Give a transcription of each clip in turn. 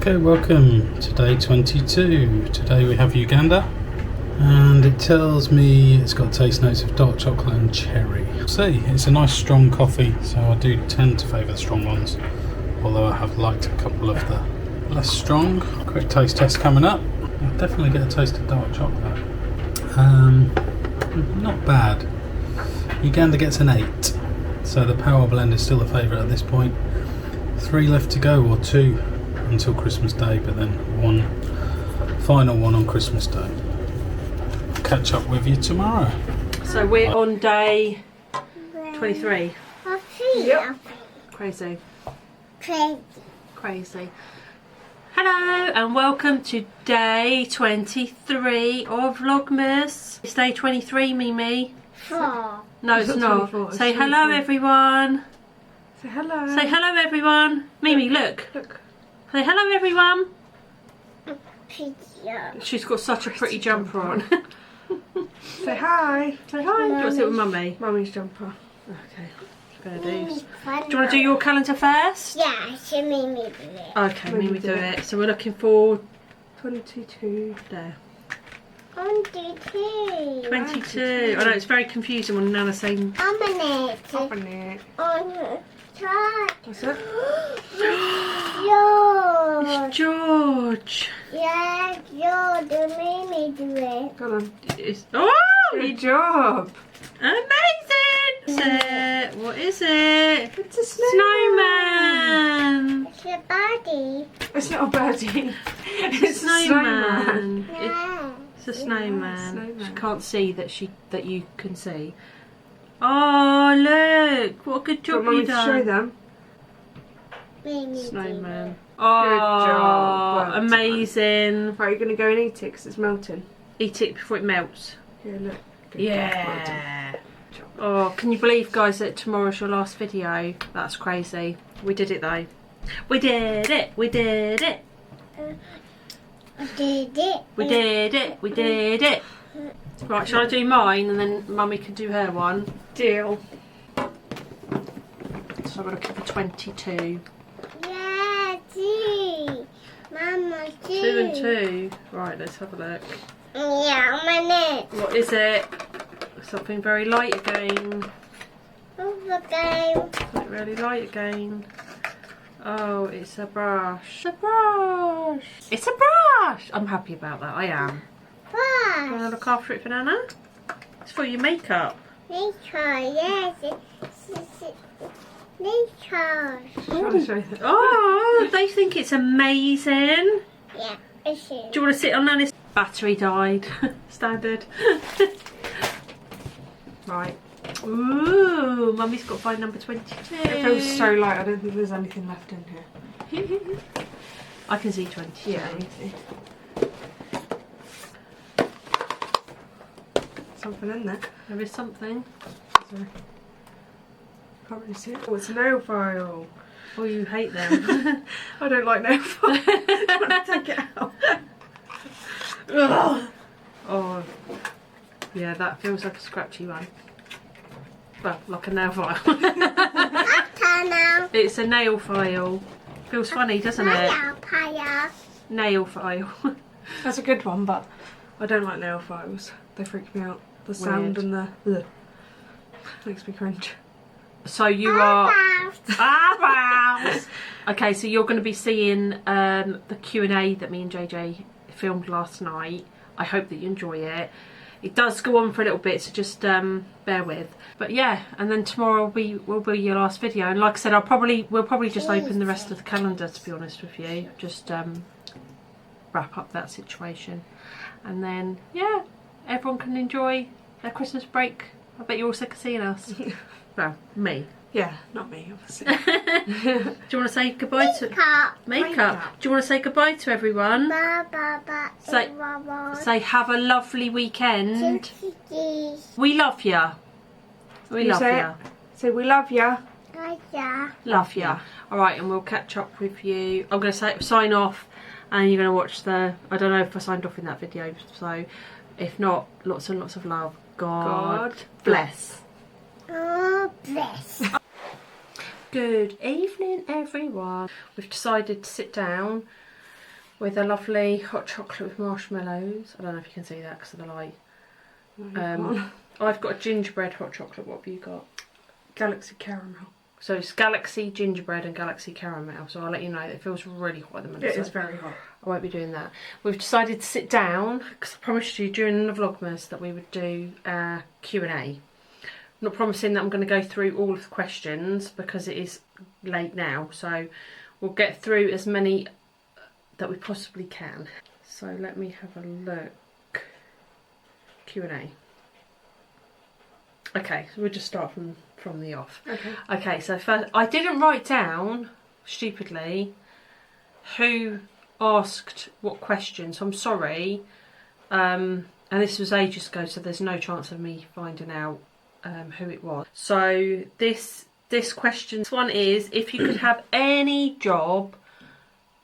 Okay, welcome to day 22. Today we have Uganda, and it tells me it's got taste notes of dark chocolate and cherry. See, it's a nice strong coffee, so I do tend to favour the strong ones, although I have liked a couple of the less strong. Quick taste test coming up. I'll definitely get a taste of dark chocolate. Not bad. Uganda gets an 8, so the power blend is still a favourite at this point. 3 left to go, or 2 until Christmas Day, but then one final one on Christmas Day. I'll catch up with you tomorrow. So we're on day 23. Yep. Crazy. Crazy. Hello and welcome to day 23 of Vlogmas. It's day 23, Mimi. 4. No, it's not. Say hello, everyone. Say hello. Say hello, everyone. Mimi, look. Look. Say hello, everyone. Pizza. She's got such a pretty jumper on. Say hi. Say hi. Do you want to sit with Mummy? Mummy's jumper. Okay. Fair dues. Do you want to do your calendar first? Yeah, she made me do it. Okay, Mimi do it. So we're looking for 22. there. 22. 22. I know it's very confusing when Nana's saying. Open it. Open it. Try. What's it? George. It's George. Yeah, George. You made me do it. Come on. Oh! Good job. Amazing! What is it? It's a Snowman. It's a birdie. It's not a birdie. It's a snowman. Yeah. It's a snowman. Snowman. She can't see that you can see. Oh look! What a good job you done. Show them. Snowman. Good Oh, job. Well amazing! Right, you're gonna go and eat it because it's melting. Eat it before it melts. Here, look. Good Yeah. job. Oh, can you believe, guys, that tomorrow's your last video? That's crazy. We did it though. We did it. We did it. Did it. We did it. We did it. Right, shall I do mine and then Mummy can do her one? Deal. So we're looking for 22. Yeah, 2. Mama, 2. 2 and 2. Right, let's have a look. Yeah, my neck. What is it? Something very light again. Okay. Something really light again. Oh, it's a brush. It's a brush. It's a brush. I'm happy about that. I am. Do you want to look after it, Banana? It's for your makeup. Nature, yes. Nature. Oh, they think it's amazing. Yeah, it's Do you want to sit on Nana's? Battery died. Standard. Right. Ooh, Mummy's got find number 22. It feels so light, I don't think there's anything left in here. I can see 20. Yeah, me too. Something in there. There is something. Sorry. Can't really see it. Oh, it's a nail file. Oh, you hate them. I don't like nail files. I want to take it out. Ugh. Oh, yeah, that feels like a scratchy one. Well, like a nail file. It's a nail file. Feels funny, doesn't it? Nail file. That's a good one, but I don't like nail files. They freak me out. The sound and the ugh, makes me cringe. So you are. Okay, so you're going to be seeing the Q&A that me and JJ filmed last night. I hope that you enjoy it. It does go on for a little bit, so just bear with. But yeah, and then tomorrow will be your last video. And like I said, we'll probably just open the rest of the calendar, to be honest with you. Just wrap up that situation, and then yeah, everyone can enjoy their Christmas break. I bet you're all sick of seeing us. Well, me. Yeah, not me, obviously. Do you want to say goodbye to makeup? Do you want to say goodbye to everyone? Say have a lovely weekend. We love ya. We love ya. Say we love ya. Love ya. All right, and we'll catch up with you. I'm going to sign off, and you're going to watch the. I don't know if I signed off in that video, so if not, lots and lots of love. God bless. God bless. Good evening, everyone. We've decided to sit down with a lovely hot chocolate with marshmallows. I don't know if you can see that because of the light. I've got a gingerbread hot chocolate. What have you got? Galaxy caramel. So it's Galaxy gingerbread and Galaxy caramel. So I'll let you know that it feels really hot at the minute. It is very hot. I won't be doing that. We've decided to sit down because I promised you during the Vlogmas that we would do Q&A. I'm not promising that I'm going to go through all of the questions because it is late now. So we'll get through as many that we possibly can. So let me have a look. Q&A. Okay, so we'll just start from the off. Okay, so first, I didn't write down, stupidly, who asked what question, so I'm sorry. And this was ages ago, so there's no chance of me finding out who it was. So this question, this one is, if you could have any job,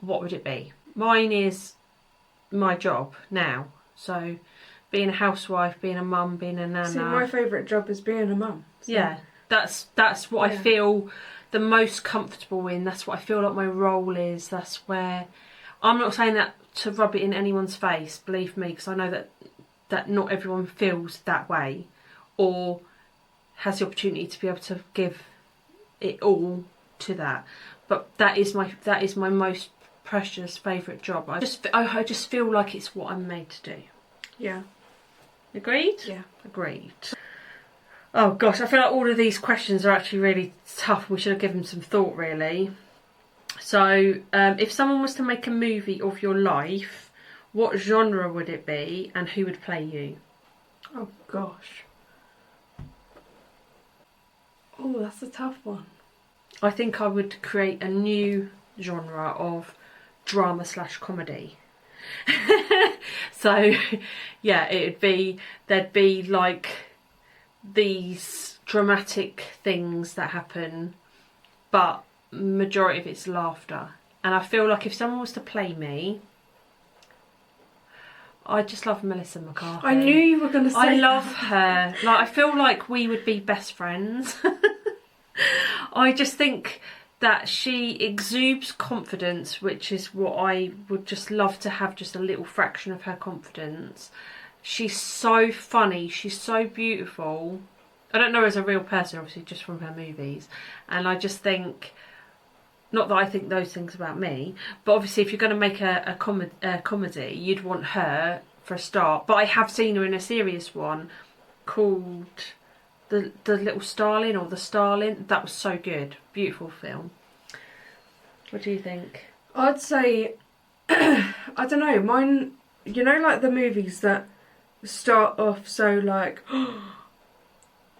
what would it be? Mine is my job now, so being a housewife, being a mum, being a nana. See, my favourite job is being a mum. So. Yeah, that's what I feel the most comfortable in. That's what I feel like my role is. That's where, I'm not saying that to rub it in anyone's face, believe me, because I know that not everyone feels that way or has the opportunity to be able to give it all to that. But that is my most precious favourite job. I just feel like it's what I'm made to do. Yeah. Agreed? Yeah. Agreed. Oh gosh, I feel like all of these questions are actually really tough. We should have given them some thought, really. So, if someone was to make a movie of your life, what genre would it be and who would play you? Oh gosh. Oh, that's a tough one. I think I would create a new genre of drama/comedy. So yeah, there'd be like these dramatic things that happen, but majority of it's laughter. And I feel like if someone was to play me, I just love Melissa McCarthy. I knew you were going to say I love her. Like, I feel like we would be best friends. I just think that she exudes confidence, which is what I would just love to have, just a little fraction of her confidence. She's so funny, she's so beautiful. I don't know her as a real person, obviously, just from her movies. And I just think, not that I think those things about me, but obviously if you're going to make a comedy, you'd want her for a start. But I have seen her in a serious one called The Little Starling, or The Starling. That was so good. Beautiful film. What do you think? I'd say, I don't know, mine, you know, like the movies that start off so like,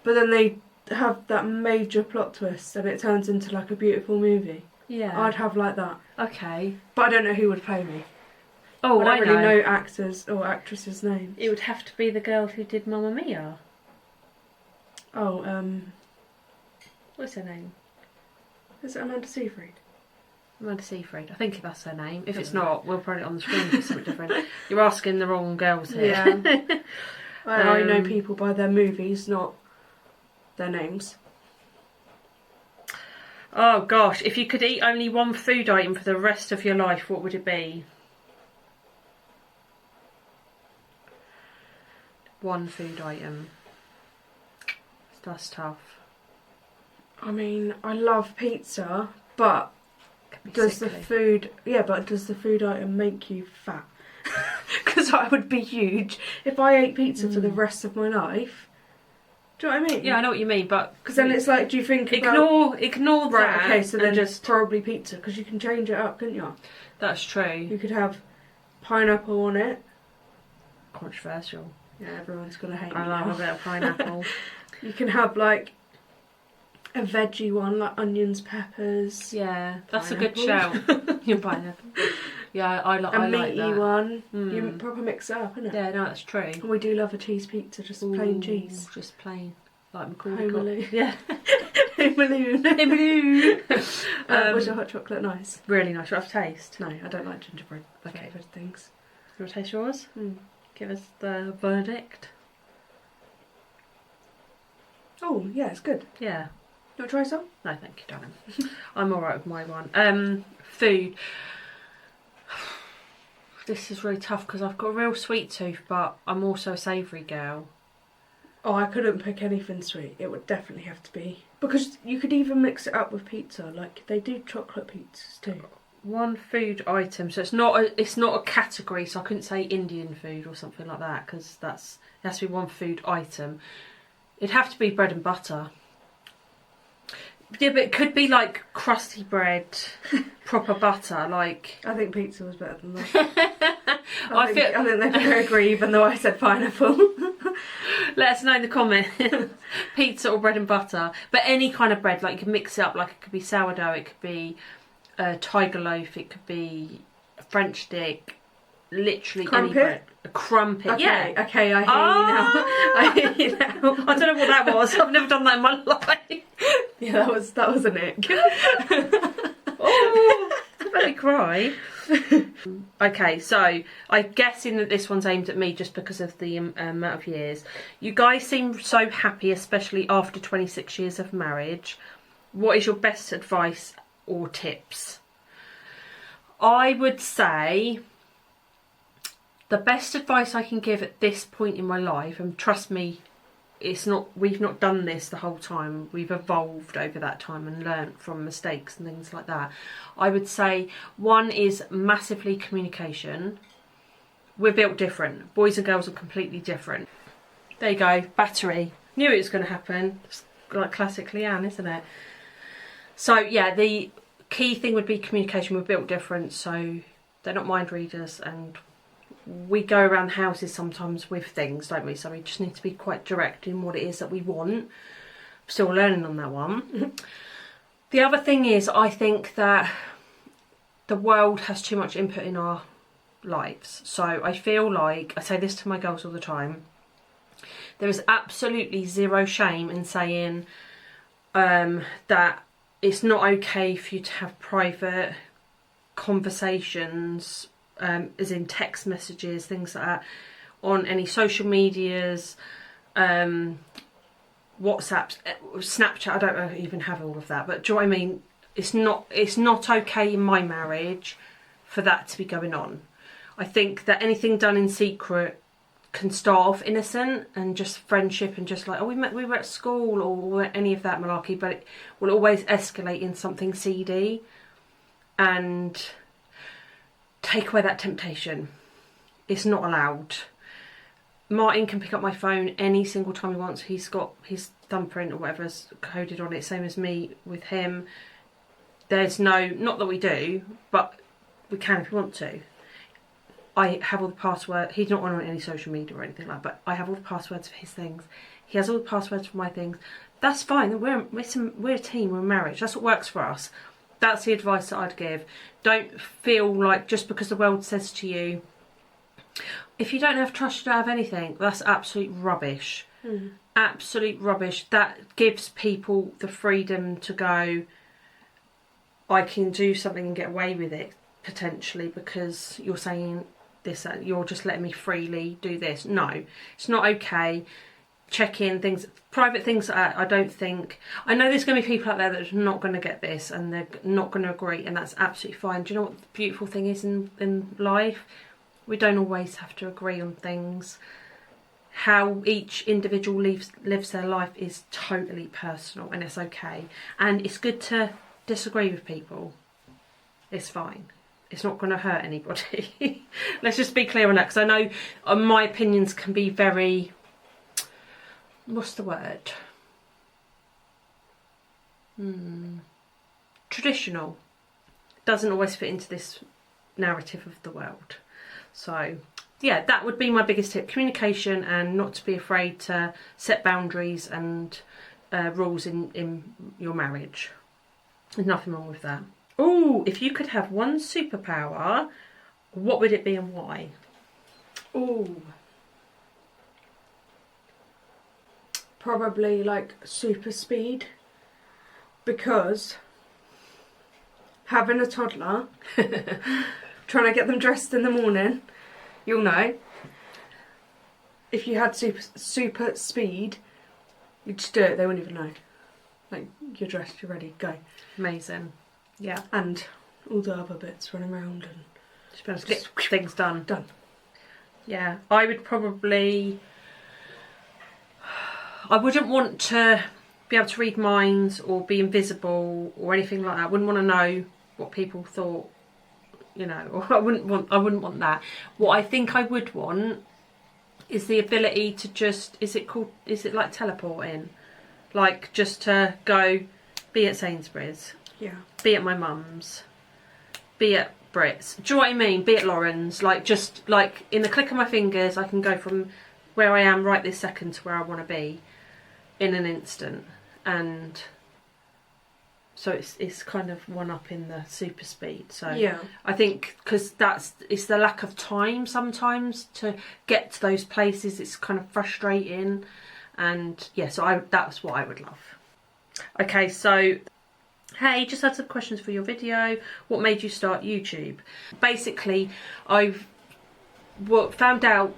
but then they have that major plot twist and it turns into like a beautiful movie. Yeah. I'd have like that. Okay. But I don't know who would play me. Oh, I don't really know actors or actresses' names. It would have to be the girl who did Mamma Mia. Oh, What's her name? is it Amanda Seyfried? Amanda Seyfried. I think that's her name. If it's not, we'll put it on the screen for something different. You're asking the wrong girls here. Yeah. I know people by their movies, not their names. Oh gosh, if you could eat only one food item for the rest of your life, what would it be? One food item. That's tough. I mean, I love pizza, but does the food item make you fat? Because I would be huge if I ate pizza for the rest of my life. Do you know what I mean? Yeah, I know what you mean, but because then it's like, do you think ignore that? Right, okay, so then just probably pizza, because you can change it up, couldn't you? That's true. You could have pineapple on it. Controversial. Yeah, everyone's gonna hate me. I love a bit of pineapple. You can have like a veggie one, like onions, peppers. Yeah, that's a good shout. Your pineapple. Yeah, I like that. A meaty one. You proper mix it up, innit? Yeah, no, that's true. And we do love a cheese pizza, just plain cheese. Just plain. Like Macaulay. Home Alone. Yeah. Home Alone. Home Alone. Was your hot chocolate nice? Really nice. You have to taste. No, I don't like gingerbread flavoured things. You want to taste yours? Give us the verdict. Oh, yeah, it's good. Yeah. You want to try some? No, thank you, darling. I'm alright with my one. Food. This is really tough because I've got a real sweet tooth, but I'm also a savoury girl. Oh, I couldn't pick anything sweet. It would definitely have to be. Because you could even mix it up with pizza. Like, they do chocolate pizzas too. One food item, so it's not a category, so I couldn't say Indian food or something like that, because it has to be one food item. It'd have to be bread and butter. Yeah, but it could be like crusty bread, proper butter, like... I think pizza was better than that. I think they're going to agree, even though I said pineapple. Let us know in the comments. Pizza or bread and butter. But any kind of bread, like you can mix it up, like it could be sourdough, it could be a tiger loaf, it could be a French stick, literally Crumpet? any bread. A crumpet, Okay, yeah. okay, I hear you now. I hear you now. I don't know what that was. I've never done that in my life. Yeah, that was a nick. Oh, let me cry. Okay, so I'm guessing that this one's aimed at me just because of the amount of years. You guys seem so happy, especially after 26 years of marriage. What is your best advice or tips? I would say the best advice I can give at this point in my life, and trust me, we've not done this the whole time, we've evolved over that time and learnt from mistakes and things like that. I would say one is massively communication. We're built different. Boys and girls are completely different. There you go, battery. Knew it was going to happen. It's like classic Leanne, isn't it? So yeah, the key thing would be communication. We're built different, so they're not mind readers, and we go around houses sometimes with things, don't we? So we just need to be quite direct in what it is that we want. Still learning on that one. The other thing is, I think that the world has too much input in our lives. So I feel like, I say this to my girls all the time, there is absolutely zero shame in saying that it's not okay for you to have private conversations, as in text messages, things like that, on any social medias, WhatsApps, Snapchat. I don't even have all of that, but do you know what I mean? It's not okay in my marriage for that to be going on. I think that anything done in secret can start off innocent and just friendship and just like, oh, we were at school or any of that malarkey, but it will always escalate in something seedy and take away that temptation. It's not allowed. Martin can pick up my phone any single time he wants. He's got his thumbprint or whatever's coded on it, same as me with him. There's no, not that we do, but we can if we want to. I have all the passwords. He's not on any social media or anything like that, but I have all the passwords for his things. He has all the passwords for my things. That's fine. We're a team. We're a marriage. That's what works for us. That's the advice that I'd give. Don't feel like just because the world says to you, if you don't have trust, you don't have anything. That's absolute rubbish. Absolute rubbish. That gives people the freedom to go, I can do something and get away with it, potentially, because you're saying this, you're just letting me freely do this. No, it's not okay. Check in things, private things. I don't think, I know there's going to be people out there that are not going to get this and they're not going to agree, and that's absolutely fine. Do you know what the beautiful thing is in life? We don't always have to agree on things. How each individual lives their life is totally personal, and it's okay. And it's good to disagree with people. It's fine. It's not going to hurt anybody. Let's just be clear on that, because I know my opinions can be very, what's the word? Traditional. Doesn't always fit into this narrative of the world. So yeah, that would be my biggest tip. Communication, and not to be afraid to set boundaries and rules in your marriage. There's nothing wrong with that. Oh, if you could have one superpower, what would it be and why? Oh, probably like super speed, because having a toddler, trying to get them dressed in the morning, you'll know, if you had super speed, you'd just do it, they wouldn't even know. Like, you're dressed, you're ready, go. Amazing. Yeah. And all the other bits running around and Just be able to get things done. Done. Yeah, I would probably... I wouldn't want to be able to read minds or be invisible or anything like that. I wouldn't want to know what people thought, you know, or I wouldn't want that. What I think I would want is the ability to just, is it like teleporting? Like just to go, be at Sainsbury's, Yeah. be at my mum's, be at Brit's. Do you know what I mean? Be at Lauren's. Like just like in the click of my fingers, I can go from where I am right this second to where I want to be in an instant. And so it's kind of one up in the super speed. So Yeah. I think because it's the lack of time sometimes to get to those places. It's kind of frustrating, and yeah. So that's what I would love. Okay, so hey, just had some questions for your video. What made you start YouTube? Basically, I've found out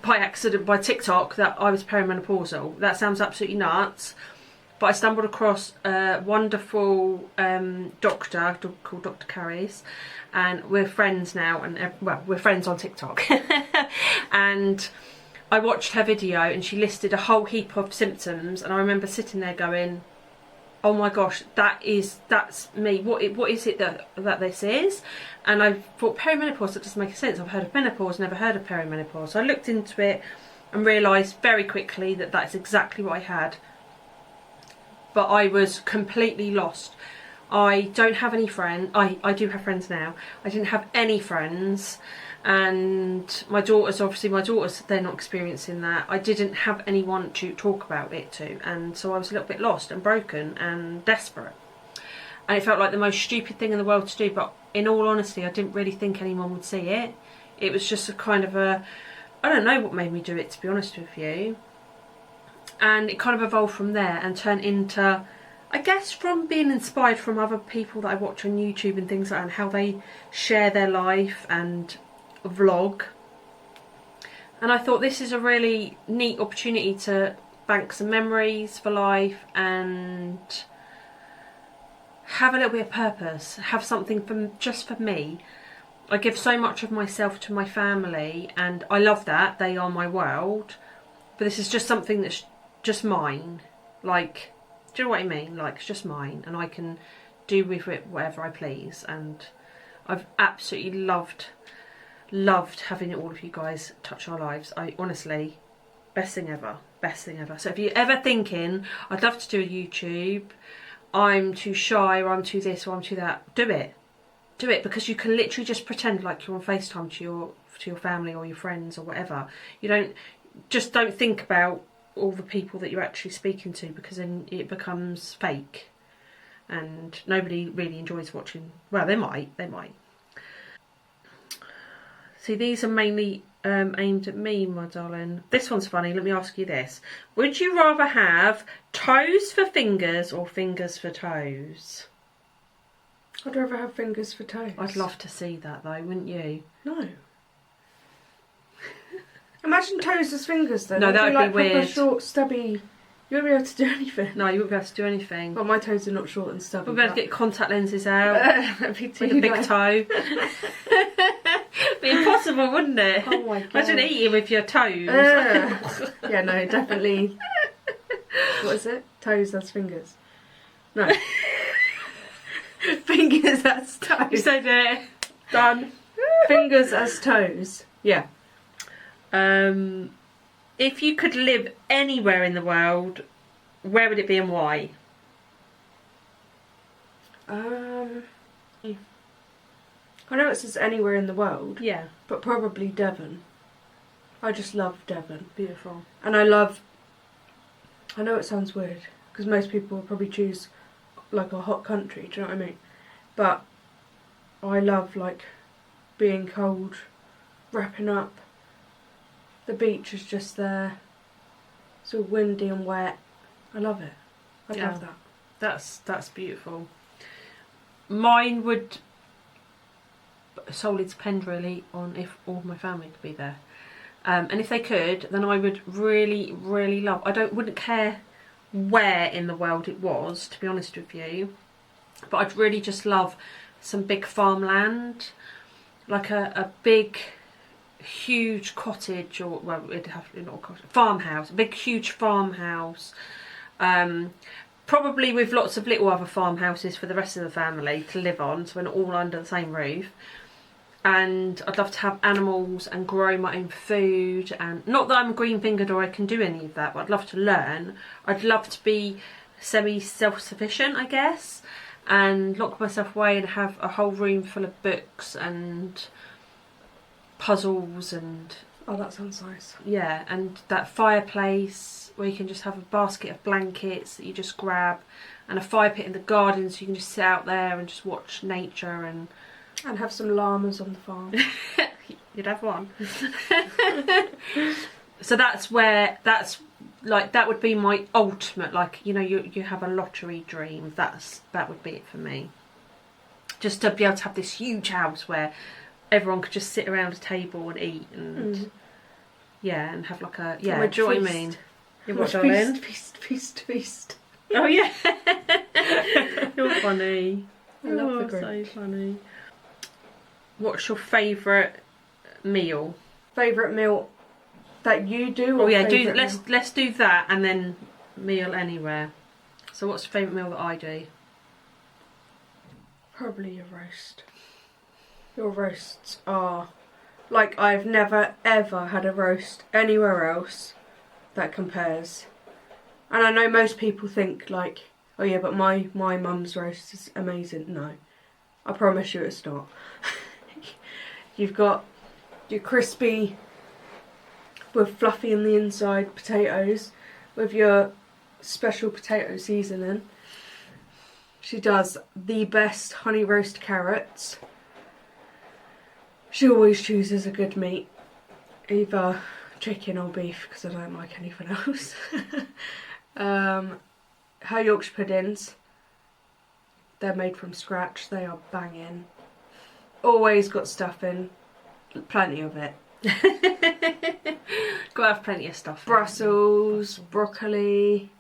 by accident by TikTok that I was perimenopausal. That sounds absolutely nuts. But I stumbled across a wonderful doctor called Dr. Enquiries, and we're friends now, and well, we're friends on TikTok. And I watched her video, and she listed a whole heap of symptoms, and I remember sitting there going, "Oh my gosh, that's me. What is it that this is?" And I thought, perimenopause, that doesn't make sense. I've heard of menopause, never heard of perimenopause. So I looked into it and realised very quickly that that's exactly what I had. But I was completely lost. I don't have any friends. I do have friends now. I didn't have any friends. And my daughters, they're not experiencing that. I didn't have anyone to talk about it to. And so I was a little bit lost and broken and desperate. And it felt like the most stupid thing in the world to do. But in all honesty, I didn't really think anyone would see it. It was just a kind of I don't know what made me do it, to be honest with you. And it kind of evolved from there and turned into, I guess, from being inspired from other people that I watch on YouTube and things like that, and how they share their life and vlog. And I thought this is a really neat opportunity to bank some memories for life and have a little bit of purpose, have something just for me. I give so much of myself to my family, and I love that. They are my world. But this is just something that's just mine. Like, do you know what I mean? Like, it's just mine, and I can do with it whatever I please. And I've absolutely loved having all of you guys touch our lives. I honestly, best thing ever. So if you're ever thinking, I'd love to do a YouTube, I'm too shy, or I'm too this, or I'm too that, do it, because you can literally just pretend like you're on FaceTime to your family or your friends or whatever. You don't think about all the people that you're actually speaking to, because then it becomes fake and nobody really enjoys watching. Well, they might. See, these are mainly aimed at me, my darling. This one's funny. Let me ask you this. Would you rather have toes for fingers or fingers for toes? I'd rather have fingers for toes. I'd love to see that though, wouldn't you? No. Imagine toes as fingers though. No, that would like be weird. Short, stubby. You wouldn't be able to do anything. No, you wouldn't be able to do anything. Well, my toes are not short and stubby. We'll be able to get contact lenses out. That'd be too with a big toe. Be impossible, wouldn't it? Oh my god. Imagine eating with your toes. Yeah, no, definitely. What is it? Toes as fingers. No. Fingers as toes. You said it. Done. Fingers as toes. Yeah. If you could live anywhere in the world, where would it be and why? I know it says anywhere in the world. Yeah. But probably Devon. I just love Devon. Beautiful. And I know it sounds weird, because most people would probably choose like a hot country, do you know what I mean? But I love like being cold, wrapping up. The beach is just there. It's all windy and wet. I love it. I love that. That's beautiful. Mine would solely depend really on if all my family could be there. And if they could, then I would really, really love. Wouldn't care where in the world it was, to be honest with you. But I'd really just love some big farmland. like a big, huge cottage, or well, it'd have to be not a cottage, farmhouse, a big, huge farmhouse. Probably with lots of little other farmhouses for the rest of the family to live on, so we're not all under the same roof. And I'd love to have animals and grow my own food, and not that I'm green-fingered or I can do any of that, but I'd love to learn. I'd love to be semi-self-sufficient, I guess, and lock myself away and have a whole room full of books and puzzles and... Oh, that sounds nice. Yeah, and that fireplace where you can just have a basket of blankets that you just grab, and a fire pit in the garden so you can just sit out there and just watch nature and have some llamas on the farm. You'd have one. So that's that would be my ultimate, like, you know, you have a lottery dream. That would be it for me. Just to be able to have this huge house where everyone could just sit around a table and eat and yeah, and have like a, yeah, do you know what I mean? What, darling? Feast. Oh yeah. You're funny. I love the So Grinch. funny. What's your favourite meal? Favourite meal that you do? Oh yeah, let's do that, and then meal anywhere. So what's your favourite meal that I do? Probably your roast. Your roasts are like, I've never ever had a roast anywhere else that compares. And I know most people think like, oh yeah, but my mum's roast is amazing. No, I promise you it's not. You've got your crispy with fluffy in the inside potatoes with your special potato seasoning. She does the best honey roast carrots. She always chooses a good meat, either chicken or beef, because I don't like anything else. Her Yorkshire puddings, they're made from scratch, they are banging. Always got stuffing, plenty of it. Gotta have plenty of stuff. Brussels, broccoli.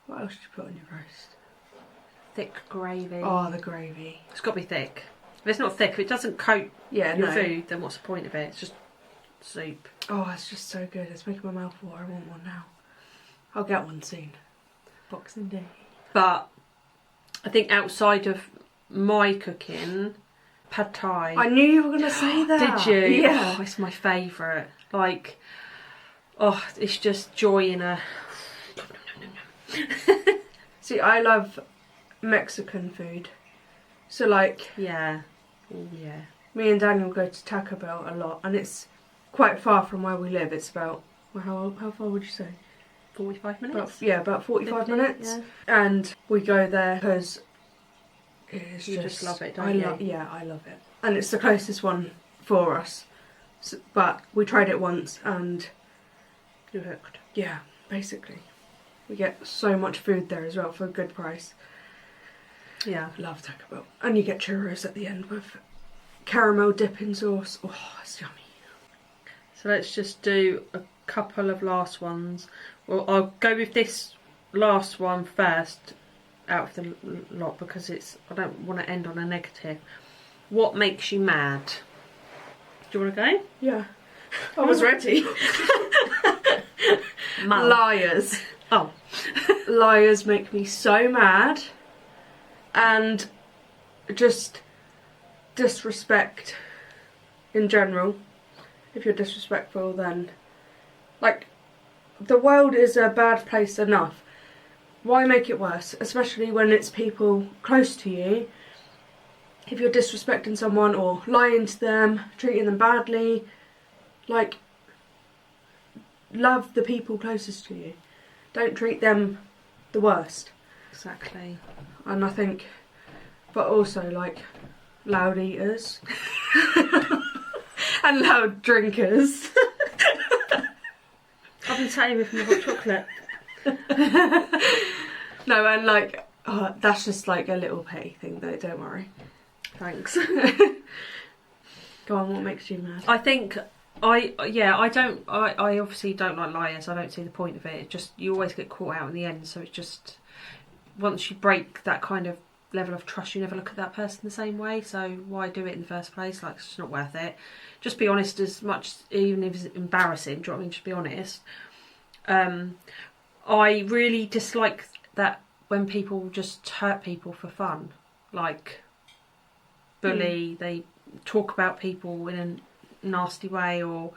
What else did you put on your roast? Thick gravy. Oh, the gravy. It's got to be thick. If it's not thick, if it doesn't coat your food, then what's the point of it? It's just soup. Oh, it's just so good. It's making my mouth water. I want one now. I'll get one soon. Boxing Day. But I think outside of my cooking, pad thai. I knew you were going to say that. Did you? Yeah. Oh, it's my favourite. Like, oh, it's just joy in a... See, I love Mexican food. So like... Yeah. Oh, yeah. Me and Daniel go to Taco Bell a lot, and it's quite far from where we live. It's about, well, how far would you say? 45 minutes? About 45 50, minutes. yeah. And we go there because it's You just love it, don't you? Yeah, I love it. And it's the closest one for us. So, but we tried it once and... You're hooked. Yeah, basically. We get so much food there as well for a good price. Yeah. Love Taco Bell. And you get churros at the end with caramel dipping sauce. Oh, it's yummy. So let's just do a couple of last ones. Well, I'll go with this last one first out of the lot because I don't want to end on a negative. What makes you mad? Do you want to go? Yeah. I was ready. Liars. Oh. Liars make me so mad. And just disrespect in general. If you're disrespectful, then like, the world is a bad place enough. Why make it worse? Especially when it's people close to you. If you're disrespecting someone or lying to them, treating them badly, like, love the people closest to you. Don't treat them the worst. Exactly. And I think, but also like loud eaters and loud drinkers. I've been saying with my hot chocolate. No, and like, that's just like a little petty thing though, don't worry. Thanks. Go on, what makes you mad? I think I obviously don't like liars. I don't see the point of it. It's just, you always get caught out in the end, so it's just, once you break that kind of level of trust, you never look at that person the same way, so why do it in the first place? Like, it's just not worth it. Just be honest, as much, even if it's embarrassing, do you know what I mean? Just be honest. I really dislike that when people just hurt people for fun, like bully, they talk about people in a nasty way, or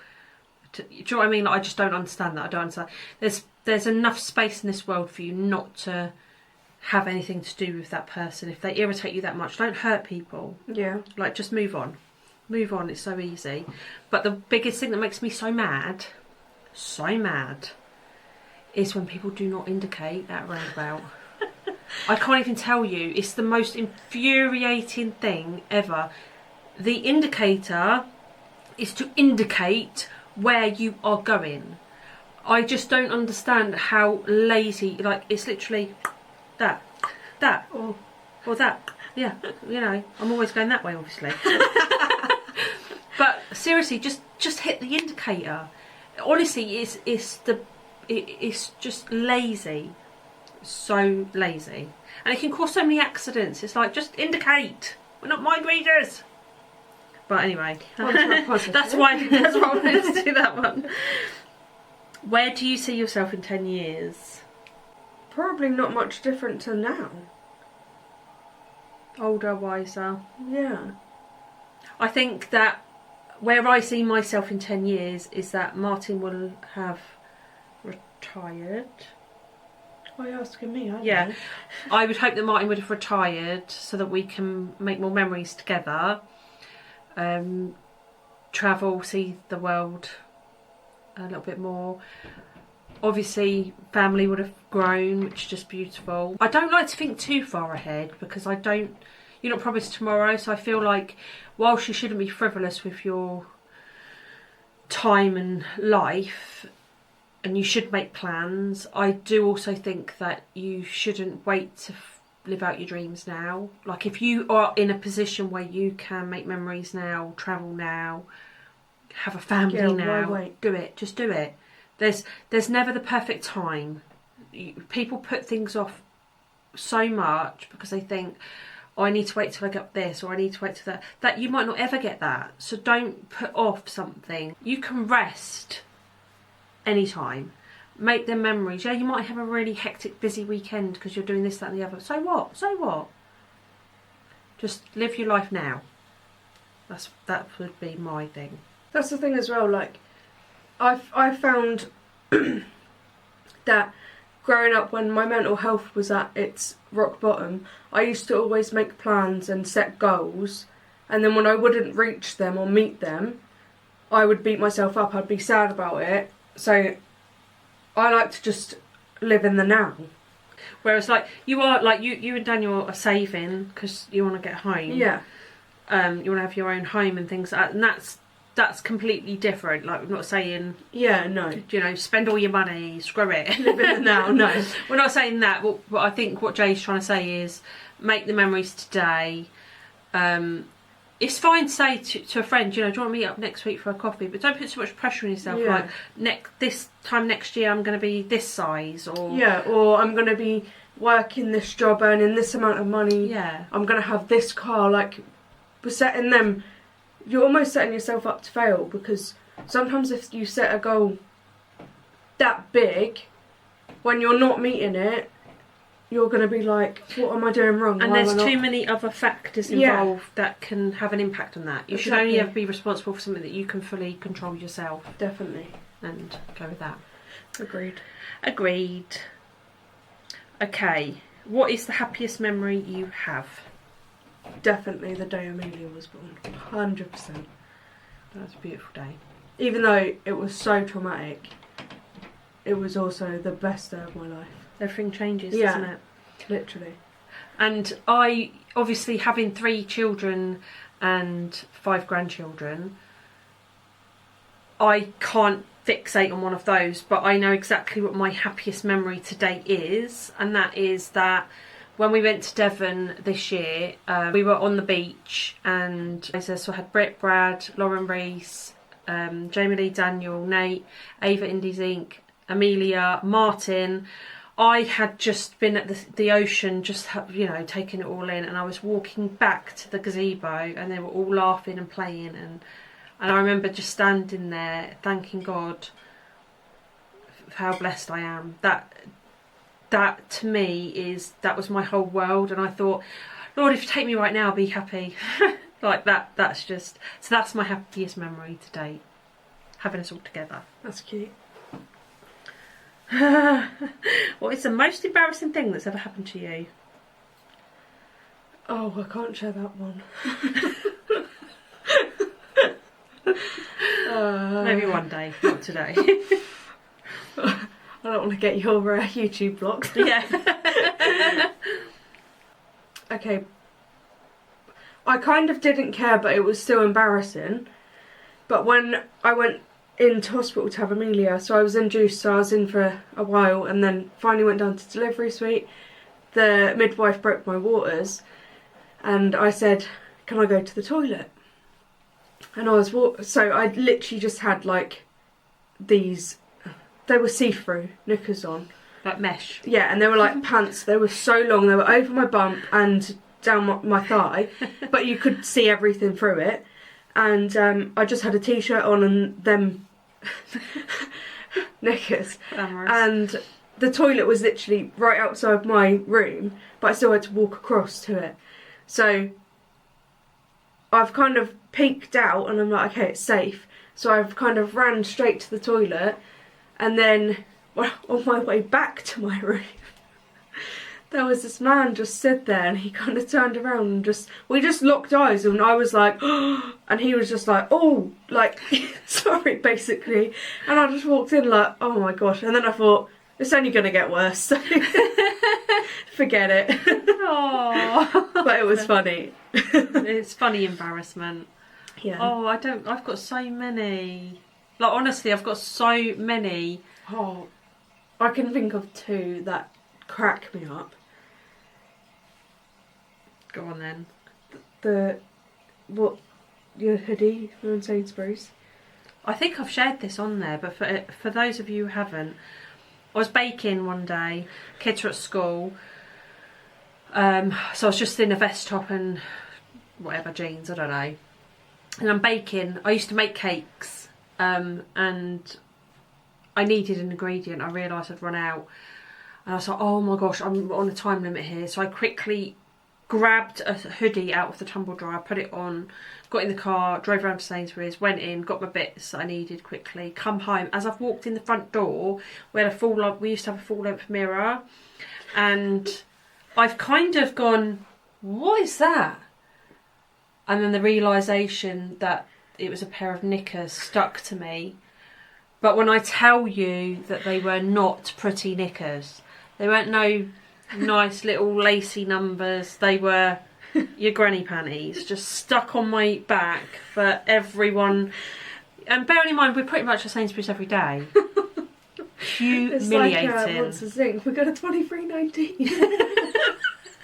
do you know what I mean? Like, I just don't understand that. I don't understand. There's enough space in this world for you not to have anything to do with that person. If they irritate you that much, don't hurt people. Yeah. Like, just move on. Move on, it's so easy. But the biggest thing that makes me so mad, is when people do not indicate at a roundabout. I can't even tell you. It's the most infuriating thing ever. The indicator is to indicate where you are going. I just don't understand how lazy, like, it's literally that, or that. Yeah, you know, I'm always going that way, obviously. But seriously, just hit the indicator. Honestly, it's just lazy. So lazy. And it can cause so many accidents. It's like, just indicate. We're not mind readers. But anyway, that's why I wanted to do that one. Where do you see yourself in 10 years? Probably not much different to now. Older, wiser. Yeah. I think that where I see myself in 10 years is that Martin will have retired. Why are you asking me? I Yeah. know. I would hope that Martin would have retired so that we can make more memories together. Travel, see the world a little bit more. Obviously, family would have grown, which is just beautiful. I don't like to think too far ahead because you're not promised tomorrow, so I feel like whilst you shouldn't be frivolous with your time and life, and you should make plans, I do also think that you shouldn't wait to live out your dreams now. Like, if you are in a position where you can make memories now, travel now, have a family now, why wait? do it. Just do it. There's never the perfect time. People put things off so much because they think, oh, I need to wait till I get this, or I need to wait till that you might not ever get that. So don't put off something. You can rest anytime. Make them memories. Yeah, you might have a really hectic, busy weekend because you're doing this, that and the other. So what? Just live your life now. That would be my thing. That's the thing as well, like, I've found that growing up, when my mental health was at its rock bottom, I used to always make plans and set goals, and then when I wouldn't reach them or meet them, I would beat myself up, I'd be sad about it. So I like to just live in the now. Whereas, like, you and Daniel are saving because you want to get home. Yeah. You want to have your own home and things like that, and that's completely different. Like, we're not saying, yeah, no, you know, spend all your money, screw it. live in the now. No, we're not saying that. But I think what Jay's trying to say is make the memories today. It's fine to say to a friend, you know, do you want to meet up next week for a coffee? But don't put too much pressure on yourself. Yeah. Like, this time next year I'm going to be this size, or or I'm going to be working this job, earning this amount of money. Yeah, I'm going to have this car. Like, we're setting them. You're almost setting yourself up to fail, because sometimes if you set a goal that big, when you're not meeting it, you're going to be like, what am I doing wrong? and there's too many other factors involved that can have an impact on that. You should only ever be responsible for something that you can fully control yourself. Definitely. And go with that. Agreed. Okay, what is the happiest memory you have? Definitely the day Amelia was born. 100%. That was a beautiful day. Even though it was so traumatic, it was also the best day of my life. Everything changes, Yeah. doesn't it? Literally. And I, obviously, having 3 children and 5 grandchildren, I can't fixate on one of those, but I know exactly what my happiest memory to date is, and that is that when we went to Devon this year, we were on the beach, and so I had Britt, Brad, Lauren Reese, Jamie Lee, Daniel, Nate, Ava Indies Inc., Amelia, Martin. I had just been at the ocean, just, you know, taking it all in, and I was walking back to the gazebo, and they were all laughing and playing, and I remember just standing there thanking God for how blessed I am. That to me that was my whole world, and I thought, Lord, if you take me right now, I'll be happy. Like that's just, so that's my happiest memory to date, having us all together. That's cute. What is the most embarrassing thing that's ever happened to you? Oh, I can't share that one. Maybe one day, not today. I don't want to get your YouTube blocked. Yeah. Okay. I kind of didn't care, but it was still embarrassing. But when I went into hospital to have Amelia, so I was induced, so I was in for a while, and then finally went down to delivery suite. The midwife broke my waters, and I said, can I go to the toilet? And I was so I literally just had like these, they were see-through knickers on. Like mesh? Yeah, and they were like pants. They were so long, they were over my bump and down my thigh, but you could see everything through it. And I just had a t-shirt on and them knickers. Glamorous. And the toilet was literally right outside my room, but I still had to walk across to it. So I've kind of peeked out and I'm like, okay, it's safe. So I've kind of ran straight to the toilet, and then on my way back to my room, there was this man just stood there, and he kind of turned around and we just locked eyes, and I was like, oh, and he was just like, oh, like, sorry, basically. And I just walked in like, oh my gosh. And then I thought, it's only going to get worse, so forget it. Aww. But it was funny. It's funny embarrassment. Yeah. Oh, I've got so many. Like, honestly, I've got so many. Oh, I can think of two that crack me up. Go on then. Your hoodie from Sainsbury's? I think I've shared this on there, but for those of you who haven't, I was baking one day, kids were at school, so I was just in a vest top and whatever, jeans, I don't know, and I'm baking. I used to make cakes, and I needed an ingredient. I realised I'd run out, and I was like, oh my gosh, I'm on a time limit here, so I quickly grabbed a hoodie out of the tumble dryer, put it on, got in the car, drove around to Sainsbury's, went in, got my bits that I needed quickly, come home. As I've walked in the front door, we used to have a full length mirror, and I've kind of gone, what is that? And then the realisation that it was a pair of knickers stuck to me. But when I tell you that they were not pretty knickers, they weren't no nice little lacy numbers, they were your granny panties just stuck on my back for everyone. And bearing in mind, we're pretty much at Sainsbury's every day. Humiliating. It's like, what's the thing? We got a 23.19.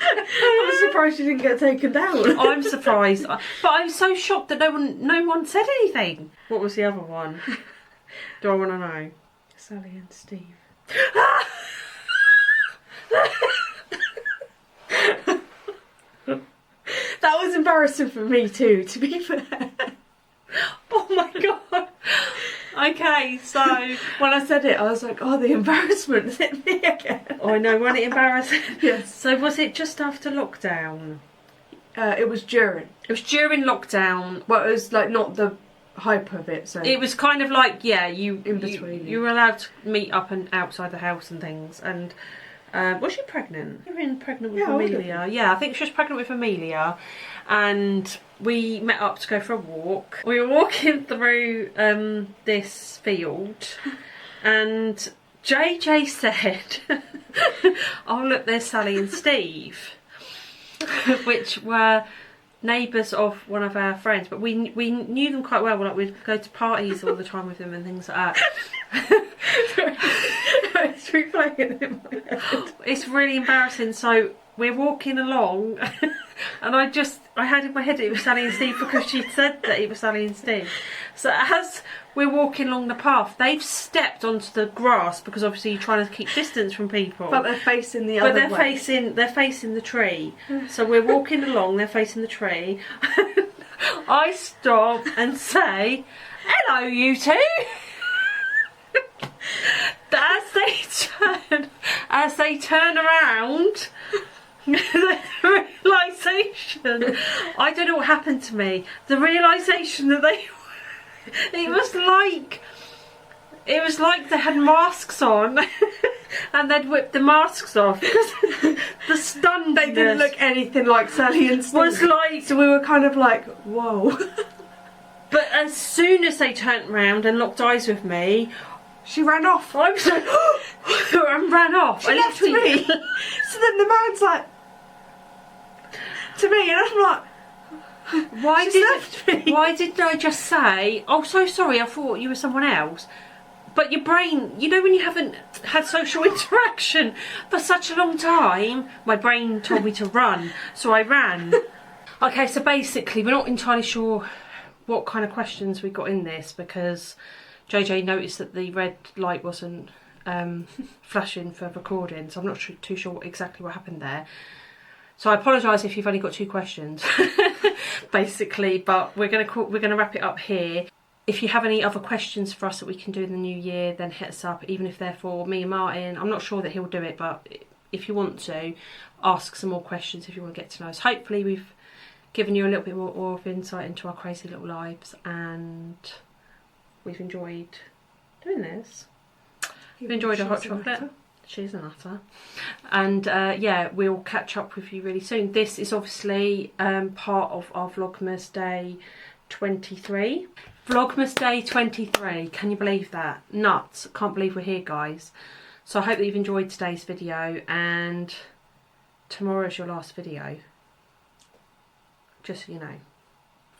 I'm surprised you didn't get taken down. I'm surprised, but I'm so shocked that no one said anything. What was the other one? Do I want to know? Sally and Steve. That was embarrassing for me too, to be fair. Oh my god. Okay, so when I said it, I was like, oh, the embarrassment hit me again. Oh, I know, wasn't it embarrassing? Yes. So was it just after lockdown? It was during. It was during lockdown. Well, it was like not the hype of it, so it was kind of like, yeah, in between. You were allowed to meet up and outside the house and things. And was she pregnant? You were pregnant with Amelia. Yeah, I think she was pregnant with Amelia, and we met up to go for a walk. We were walking through this field, and JJ said, "Oh look, there's Sally and Steve," which were neighbours of one of our friends, but we knew them quite well. Like, we'd go to parties all the time with them and things like that. It's replaying in my head. It's really embarrassing. So we're walking along, and I had in my head that it was Sally and Steve because she said that it was Sally and Steve. So as we're walking along the path. They've stepped onto the grass because obviously you're trying to keep distance from people. But they're facing the other way. They're facing the tree. So we're walking along, they're facing the tree. I stop and say, "Hello, you two." As they turn around, the realisation, I don't know what happened to me. The realisation that it was like they had masks on and they'd whipped the masks off because the stunned. They didn't look anything like Sally and Steve. Was like, so we were kind of like, whoa. But as soon as they turned around and locked eyes with me, she ran off. I was like, and ran off. She left me. So then the man's like, to me, and I'm like, why didn't I just say, "Oh, so sorry, I thought you were someone else"? But your brain, you know, when you haven't had social interaction for such a long time, my brain told me to run, so I ran. Okay, so basically we're not entirely sure what kind of questions we got in this because JJ noticed that the red light wasn't flashing for recording, so I'm not too sure exactly what happened there. So I apologise if you've only got 2 questions, basically, but we're gonna wrap it up here. If you have any other questions for us that we can do in the new year, then hit us up, even if they're for me and Martin. I'm not sure that he'll do it, but if you want to, ask some more questions if you want to get to know us. Hopefully we've given you a little bit more of insight into our crazy little lives, and we've enjoyed doing this. We've enjoyed a hot chocolate. She's a nutter. And yeah, we'll catch up with you really soon. This is obviously part of our Vlogmas Day 23. Vlogmas Day 23. Can you believe that? Nuts. Can't believe we're here, guys. So I hope that you've enjoyed today's video, and tomorrow's your last video. Just so you know.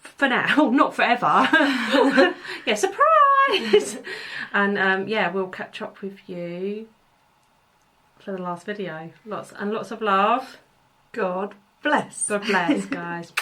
For now, not forever. Yeah, surprise! And yeah, we'll catch up with you for the last video. Lots and lots of love. God bless. God bless, guys.